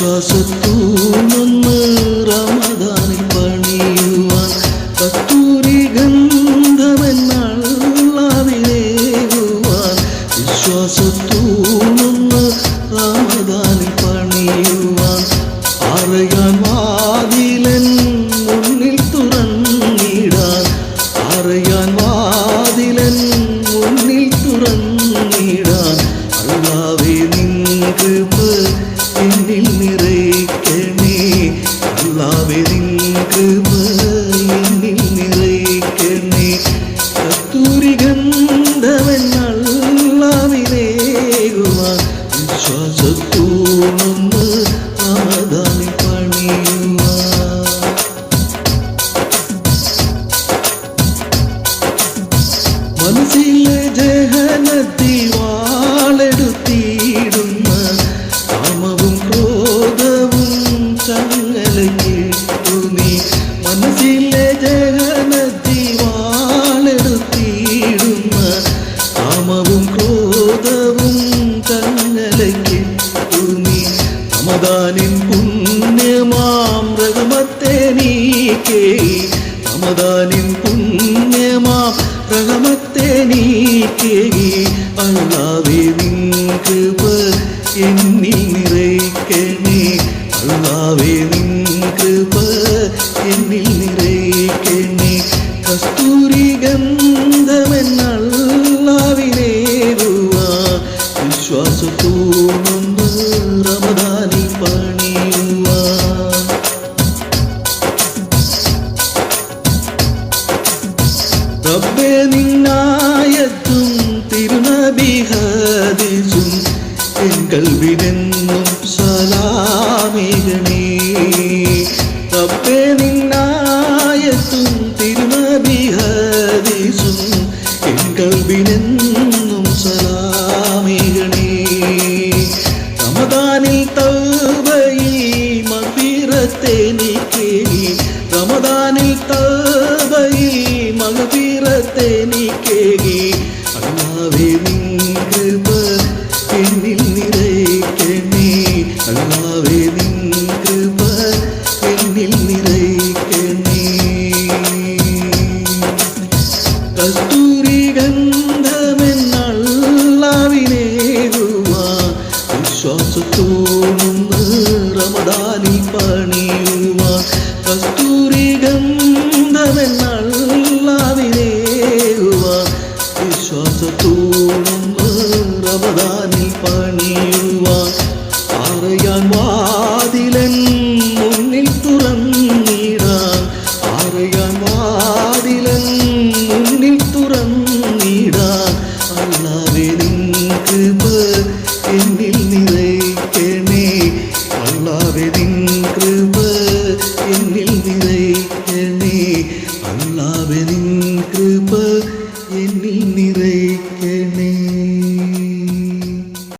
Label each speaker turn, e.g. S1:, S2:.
S1: വിശ്വാസത്തൂന്നൊന്ന് റമദാനിൽ പണിയുവാൻ കസ്തൂരി ഗന്ധമെന്നള്ളാവിലേകുവാൻ വിശ്വാസത്തൂന്നൊന്ന് റമദാനിൽ പണിയുവാൻ അറിയാൻ വാതിലൻ മുന്നിൽ തുറന്നിടാൻ അറിയാൻ വാതിലൻ മുന്നിൽ തുറന്നിടാൻ അല്ലാഹുവേ നിൻ കൃപ എന്നിൽ നിറയ്ക്കണേ അല്ലാഹുവേ നിൻ കൃപ എന്നിൽ നിറയ്ക്കണേ കസ്തൂരി ഗന്ധമെന്നള്ളാവിലേകുവാൻ വിശ്വാസത്തൂന്നൊന്ന് റമദാനിൽ പണിയുവാൻ മനസ്സിലെ ജഹനത്തിൽ വാളെടുത്തിടുന്ന കാമവും ക്രോധവും ചങ്ങലയിട്ടു നീ മനസ്സിലെ ജഹനത്തിൽ വാളെടുത്തിടുന്ന കാമവും ക്രോധവും ചങ്ങലയിട്ടു നീ റമദാനിൻ പുണ്യമാം റഹ്മത്തെ നീക്കേ റമദാനിൻ പുണ്യമാം റഹ്മത്തെ നീക്കേ അല്ലാഹുവേ നിൻ കൃപ എന്നിൽ നിറയ്ക്കണേ അല്ലാഹുവേ നിൻ കൃപ എന്നിൽ നിറയ്ക്കണേ കസ്തൂരി ഗന്ധമെന്നള്ളാവിലേകുവാൻ വിശ്വാസത്തൂന്നൊന്ന് റമദാനിൽ പണിയുവാൻ റബ്ബേ നിന്നായത്തും തിരുനബി ഹദീസും എൻ കൽബിനെന്നും സലാമേകണേ റബ്ബേ നിന്നായത്തും തിരുനബി ഹദീസും എൻ കൽബിനെന്നും സലാമേകണേ റമദാനിൽ തൗബയിൽ മഗ്ഫിറത്തെ നീക്കേ റമദാനിൽ തൗബയിൽ മഗ്ഫിറത്തെ നീക്കേ